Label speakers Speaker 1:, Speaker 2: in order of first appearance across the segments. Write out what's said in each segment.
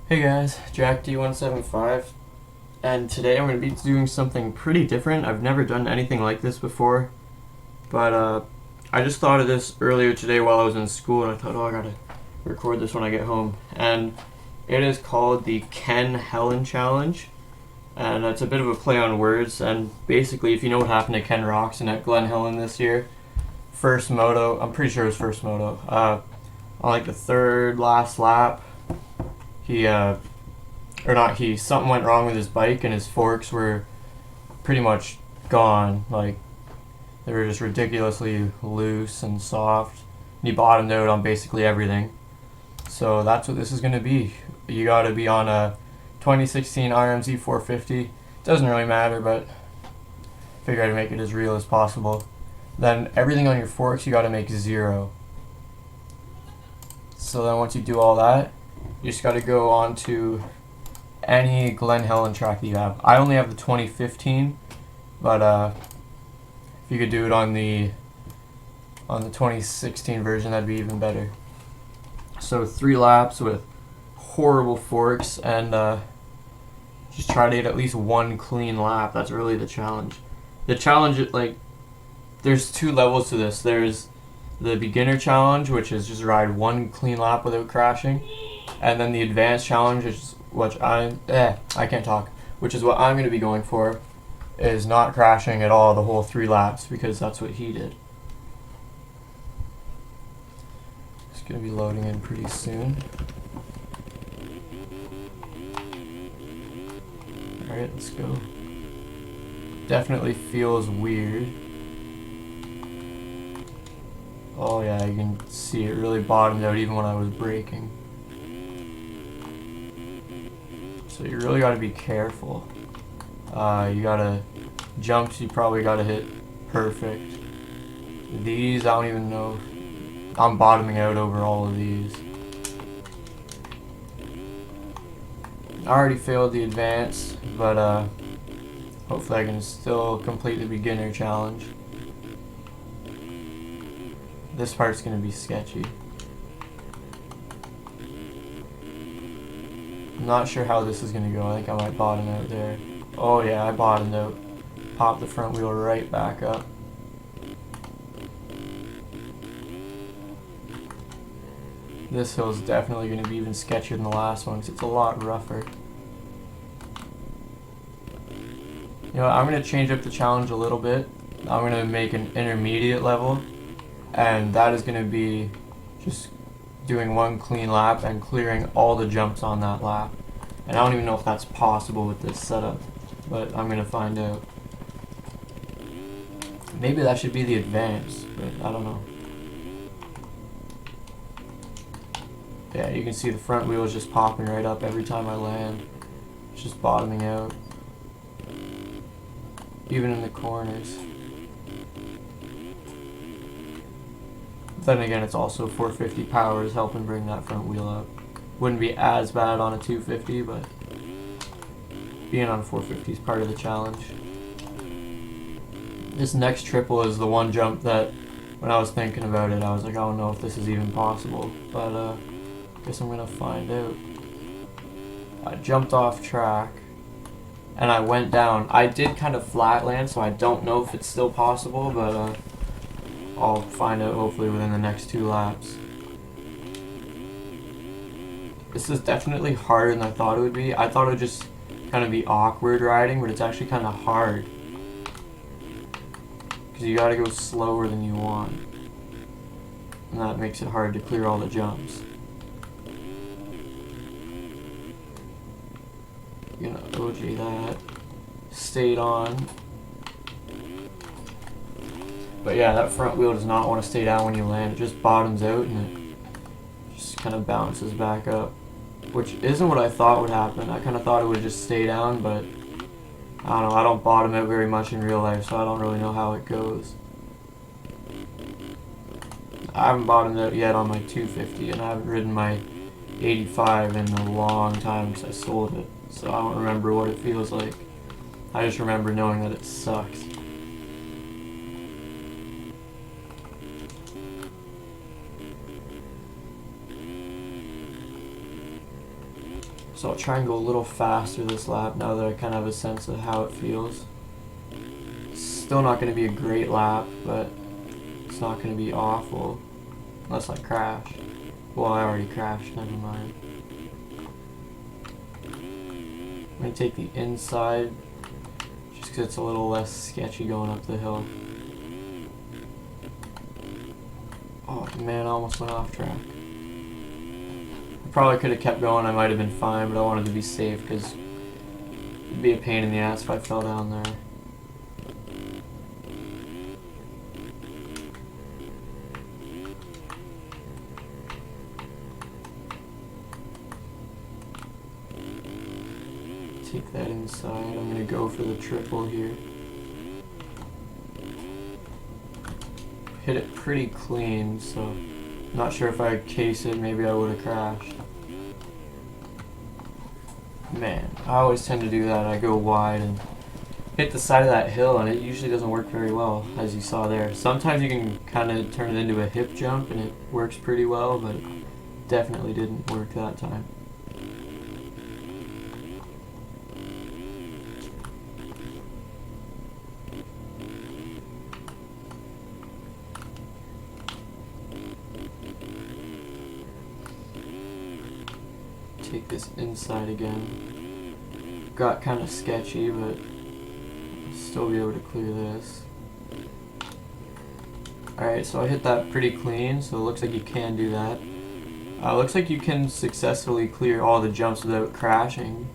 Speaker 1: Hey guys, Jack D175, and today I'm going to be doing something pretty different. I've never done anything like this before, but I just thought of this earlier today while I was in school, and I thought, oh, I gotta record this when I get home. And it is called the Helen Challenge, and it's a bit of a play on words. And basically, if you know what happened to Ken Roxon at Glen Helen this year, first moto, I'm pretty sure it was first moto, on like the third last lap, he or not he something went wrong with his bike and his forks were pretty much gone. Like, they were just ridiculously loose and soft, and he bottomed out on basically everything. So that's what this is going to be. You got to be on a 2016 RMZ 450. Doesn't really matter, but figure I'd make it as real as possible. Then everything on your forks you got to make 0. So then once you do all that, you just got to go on to any Glen Helen track that you have. I only have the 2015, but if you could do it on the 2016 version, that'd be even better. So 3 laps with horrible forks, and just try to get at least 1 clean lap. That's really the challenge. The challenge, like, there's 2 levels to this. There's the beginner challenge, which is just ride 1 clean lap without crashing, and then the advanced challenge, which I can't talk, which is what I'm going to be going for, is not crashing at all the whole 3 laps, because that's what he did. It's going to be loading in pretty soon. Alright, let's go. Definitely feels weird. Oh yeah, you can see it really bottomed out even when I was braking. So you really got to be careful. You got to jumps, you probably got to hit perfect. These, I don't even know. I'm bottoming out over all of these. I already failed the advanced, but hopefully I can still complete the beginner challenge. This part's going to be sketchy. I'm not sure how this is going to go. I think I might bottom out there. Oh yeah, I bottomed out. Pop the front wheel right back up. This hill is definitely going to be even sketchier than the last one because it's a lot rougher. You know what, I'm going to change up the challenge a little bit. I'm going to make an intermediate level, and that is going to be just doing 1 clean lap and clearing all the jumps on that lap. And I don't even know if that's possible with this setup, but I'm going to find out. Maybe that should be the advanced, but I don't know. Yeah, you can see the front wheel is just popping right up every time I land. It's just bottoming out. Even in the corners. Then again, it's also 450 power is helping bring that front wheel up. Wouldn't be as bad on a 250, but being on a 450 is part of the challenge. This next triple is the one jump that, when I was thinking about it, I was like, I don't know if this is even possible, but I guess I'm gonna find out. I jumped off track, and I went down. I did kind of flat land, so I don't know if it's still possible, but I'll find out hopefully within the next 2 laps. This is definitely harder than I thought it would be. I thought it would just kind of be awkward riding, but it's actually kind of hard. Because you gotta go slower than you want. And that makes it hard to clear all the jumps. You're gonna OJ that. Stayed on. But yeah, that front wheel does not want to stay down when you land. It just bottoms out and it just kind of bounces back up. Which isn't what I thought would happen. I kind of thought it would just stay down, but I don't know. I don't bottom out very much in real life, so I don't really know how it goes. I haven't bottomed out yet on my 250, and I haven't ridden my 85 in a long time because I sold it. So I don't remember what it feels like. I just remember knowing that it sucks. So I'll try and go a little faster this lap now that I kind of have a sense of how it feels. Still not going to be a great lap, but it's not going to be awful unless I crash. Well, I already crashed, never mind. I'm going to take the inside just because it's a little less sketchy going up the hill. Oh man, I almost went off track. I probably could have kept going, I might have been fine, but I wanted to be safe because it'd be a pain in the ass if I fell down there. Take that inside. I'm going to go for the triple here. Hit it pretty clean, so not sure if I case it, maybe I would have crashed. Man, I always tend to do that. I go wide and hit the side of that hill, and it usually doesn't work very well, as you saw there. Sometimes you can kind of turn it into a hip jump, and it works pretty well, but it definitely didn't work that time. Take this inside again. Got kind of sketchy, but I'll still be able to clear this. Alright, so I hit that pretty clean, so it looks like you can do that. Looks like you can successfully clear all the jumps without crashing.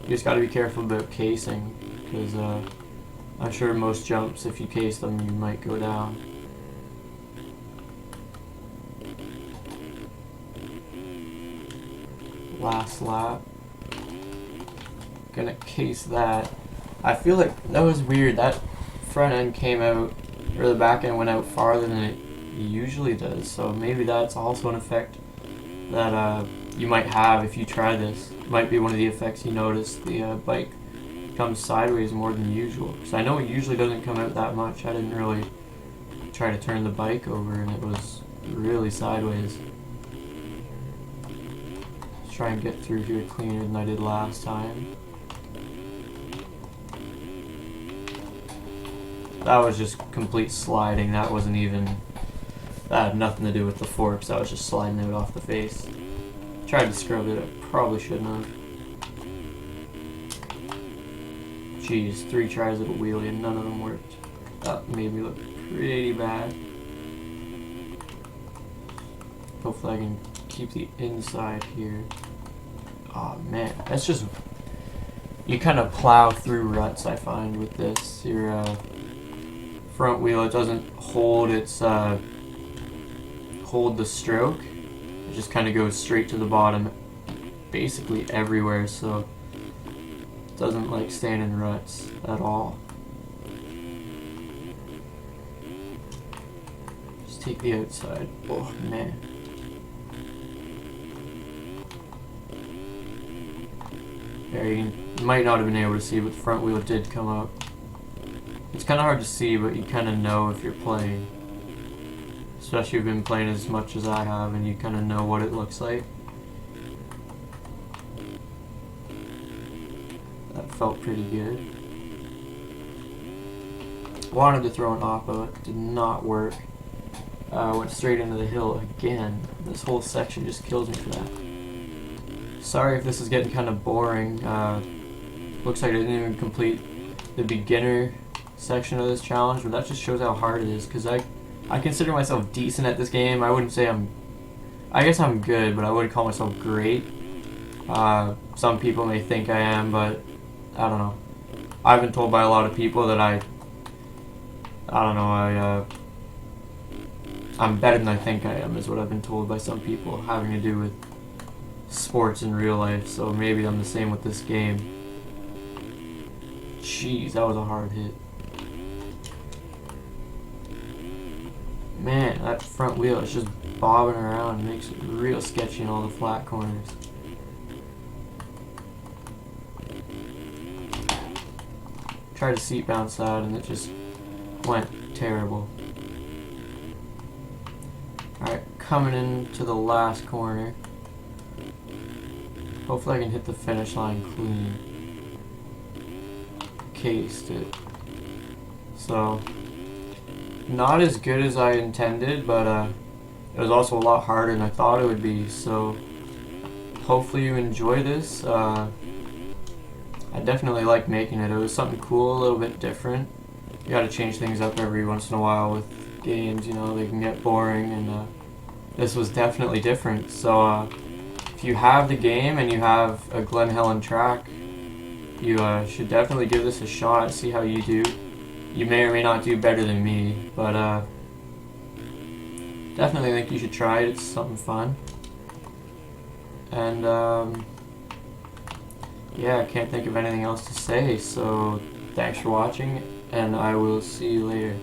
Speaker 1: You just gotta be careful about casing, because I'm sure most jumps, if you case them, you might go down. Last lap. Gonna case that. I feel like that was weird. That front end came out, or the back end went out farther than it usually does. So maybe that's also an effect that you might have if you try this. It might be one of the effects you notice. The bike comes sideways more than usual. Because I know it usually doesn't come out that much. I didn't really try to turn the bike over, and it was really sideways. Try and get through here cleaner than I did last time. That was just complete sliding. That wasn't even, that had nothing to do with the forks. That was just sliding out off the face. Tried to scrub it. I probably shouldn't have. Jeez, 3 tries at a wheelie and none of them worked. That made me look pretty bad. Hopefully I can keep the inside here. Oh man, that's just, you kind of plow through ruts, I find, with this. Your front wheel, it doesn't hold its hold the stroke. It just kind of goes straight to the bottom basically everywhere, so it doesn't like stand in ruts at all. Just take the outside. Oh man. There, you might not have been able to see, but the front wheel did come up. It's kind of hard to see, but you kind of know if you're playing. Especially if you've been playing as much as I have, and you kind of know what it looks like. That felt pretty good. Wanted to throw an oppo, it did not work. Went straight into the hill again. This whole section just kills me for that. Sorry if this is getting kind of boring. Looks like I didn't even complete the beginner section of this challenge, but that just shows how hard it is, because I consider myself decent at this game. I wouldn't say I guess I'm good, but I wouldn't call myself great. Some people may think I am, but I don't know. I've been told by a lot of people that I don't know, I'm better than I think I am, is what I've been told by some people, having to do with sports in real life, so maybe I'm the same with this game. Jeez, that was a hard hit. Man, that front wheel is just bobbing around, makes it real sketchy in all the flat corners. Tried to seat bounce that and it just went terrible. Alright, coming into the last corner. Hopefully I can hit the finish line clean. Cased it. So, not as good as I intended, but it was also a lot harder than I thought it would be. So, hopefully you enjoy this. I definitely like making it. It was something cool, a little bit different. You gotta change things up every once in a while with games, you know, they can get boring, and this was definitely different. So, if you have the game and you have a Glen Helen track, you should definitely give this a shot, see how you do. You may or may not do better than me, but definitely think you should try it. It's something fun. And yeah, I can't think of anything else to say, so thanks for watching, and I will see you later.